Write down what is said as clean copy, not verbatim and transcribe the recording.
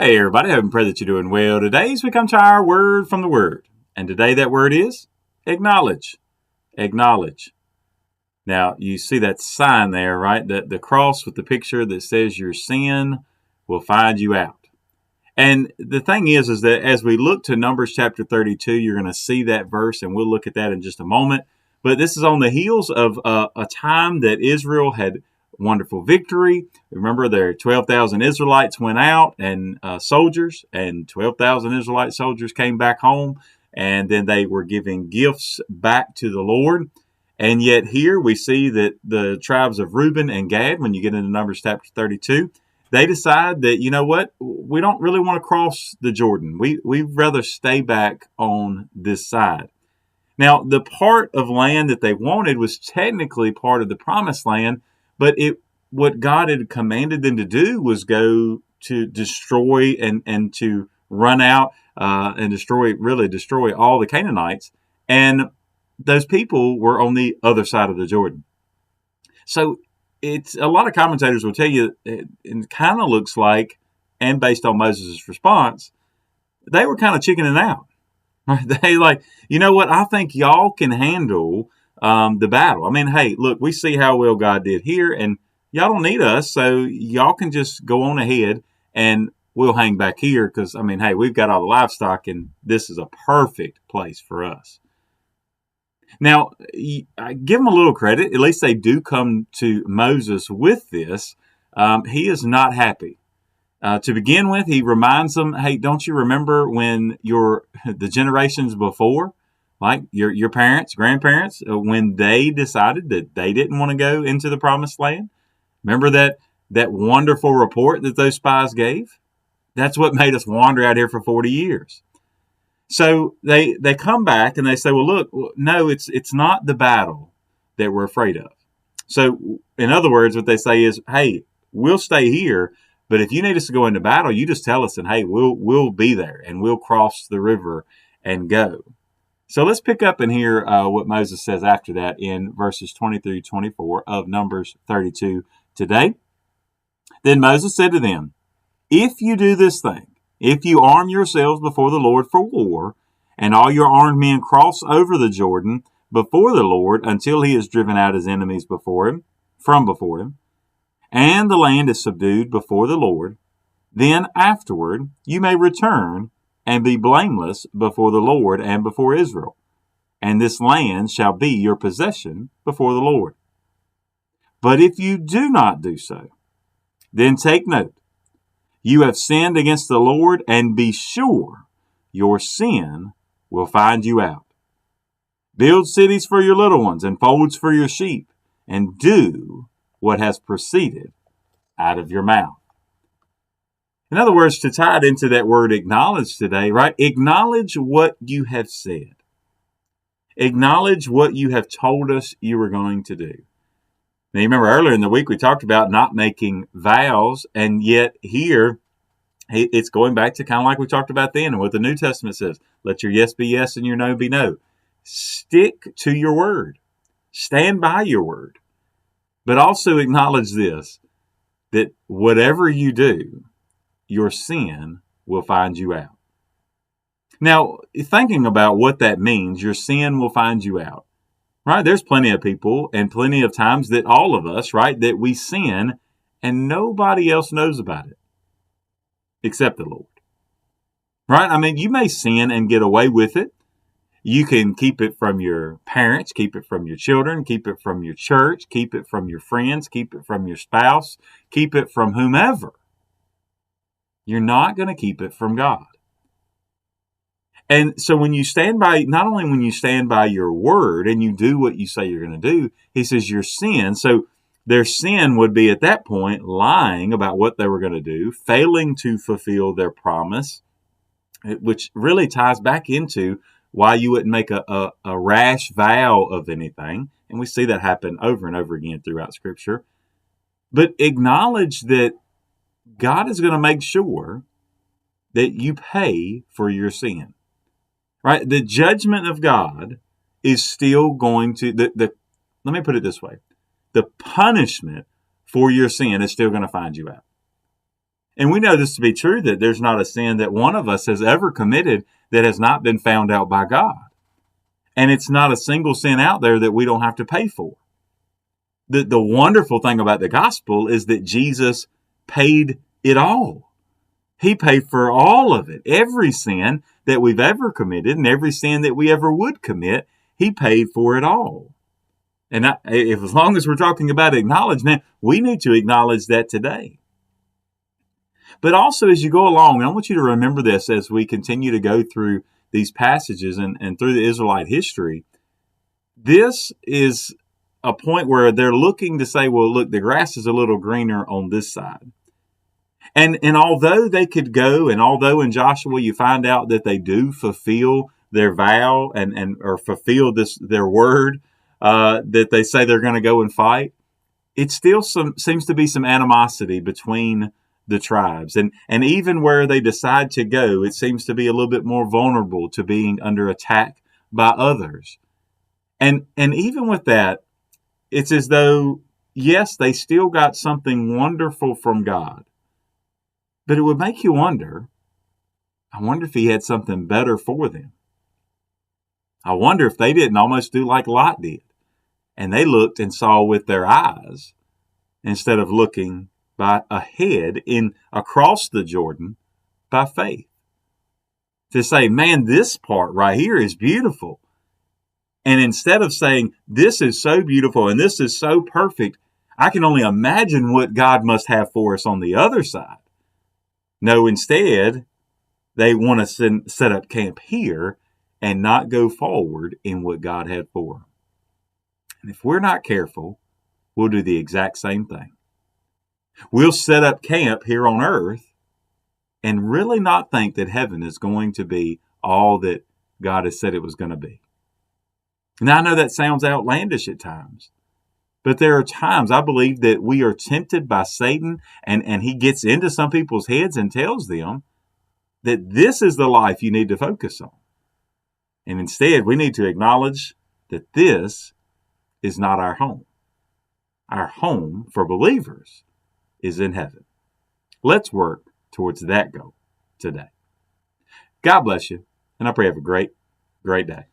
Hey everybody, I hope and pray that you're doing well. Today as we come to our word from the Word. And today that word is acknowledge. Acknowledge. Now you see that sign there, right? The cross with the picture that says your sin will find you out. And the thing is that as we look to Numbers chapter 32, you're going to see that verse, and we'll look at that in just a moment. But this is on the heels of a time that Israel had wonderful victory. Remember, there 12,000 Israelites went out and soldiers, and 12,000 Israelite soldiers came back home, and then they were giving gifts back to the Lord. And yet here we see that the tribes of Reuben and Gad, when you get into Numbers chapter 32, they decide that, you know what, we don't really want to cross the Jordan. We'd rather stay back on this side. Now, the part of land that they wanted was technically part of the promised land, but what God had commanded them to do was go to destroy and to run out and destroy all the Canaanites. And those people were on the other side of the Jordan. So it's a lot of commentators will tell you it kind of looks like, and based on Moses' response, they were kind of chickening out. They like, you know what? I think y'all can handle the battle. I mean, hey, look, we see how well God did here, and y'all don't need us, so y'all can just go on ahead, and we'll hang back here because, I mean, hey, we've got all the livestock, and this is a perfect place for us. Now, I give them a little credit. At least they do come to Moses with this. He is not happy. To begin with, he reminds them, hey, don't you remember when the generations before, like your parents, grandparents, when they decided that they didn't want to go into the promised land? Remember that wonderful report that those spies gave? That's what made us wander out here for 40 years. So they come back and they say, well, look, no, it's not the battle that we're afraid of. So in other words, what they say is, hey, we'll stay here, but if you need us to go into battle, you just tell us, and hey, we'll be there, and we'll cross the river and go. So let's pick up and hear what Moses says after that in verses 20 through 24 of Numbers 32 today. Then Moses said to them, if you do this thing, if you arm yourselves before the Lord for war, and all your armed men cross over the Jordan before the Lord until he has driven out his enemies from before him, and the land is subdued before the Lord, then afterward you may return and be blameless before the Lord and before Israel, and this land shall be your possession before the Lord. But if you do not do so, then take note, you have sinned against the Lord, and be sure your sin will find you out. Build cities for your little ones and folds for your sheep, and do what has proceeded out of your mouth. In other words, to tie it into that word acknowledge today, right? Acknowledge what you have said. Acknowledge what you have told us you were going to do. Now, you remember earlier in the week we talked about not making vows, and yet here it's going back to kind of like we talked about then and what the New Testament says. Let your yes be yes and your no be no. Stick to your word. Stand by your word. But also acknowledge this, that whatever you do, your sin will find you out. Now, thinking about what that means, your sin will find you out. Right? There's plenty of people and plenty of times that all of us, right, that we sin and nobody else knows about it except the Lord. Right? I mean, you may sin and get away with it. You can keep it from your parents, keep it from your children, keep it from your church, keep it from your friends, keep it from your spouse, keep it from whomever. You're not going to keep it from God. And so when you stand by, not only when you stand by your word and you do what you say you're going to do, he says your sin. So their sin would be at that point lying about what they were going to do, failing to fulfill their promise, which really ties back into why you wouldn't make a rash vow of anything. And we see that happen over and over again throughout Scripture. But acknowledge that God is going to make sure that you pay for your sin. Right? The judgment of God is still going to, let me put it this way. The punishment for your sin is still going to find you out. And we know this to be true, that there's not a sin that one of us has ever committed that has not been found out by God. And it's not a single sin out there that we don't have to pay for. The wonderful thing about the gospel is that Jesus paid it all. He paid for all of it. Every sin that we've ever committed and every sin that we ever would commit, he paid for it all. And as long as we're talking about acknowledgement, we need to acknowledge that today. But also, as you go along, I want you to remember this as we continue to go through these passages and through the Israelite history. This is a point where they're looking to say, well, look, the grass is a little greener on this side. And although they could go, and although in Joshua you find out that they do fulfill their vow and or fulfill their word, that they say they're going to go and fight, it still seems to be some animosity between the tribes. And even where they decide to go, it seems to be a little bit more vulnerable to being under attack by others. And even with that, it's as though, yes, they still got something wonderful from God. But it would make you wonder, I wonder if he had something better for them. I wonder if they didn't almost do like Lot did. And they looked and saw with their eyes instead of looking by ahead across the Jordan by faith. To say, man, this part right here is beautiful. And instead of saying, this is so beautiful and this is so perfect, I can only imagine what God must have for us on the other side. No, instead, they want to set up camp here and not go forward in what God had for them. And if we're not careful, we'll do the exact same thing. We'll set up camp here on earth and really not think that heaven is going to be all that God has said it was going to be. Now, I know that sounds outlandish at times, but there are times I believe that we are tempted by Satan and he gets into some people's heads and tells them that this is the life you need to focus on. And instead, we need to acknowledge that this is not our home. Our home for believers is in heaven. Let's work towards that goal today. God bless you, and I pray you have a great, great day.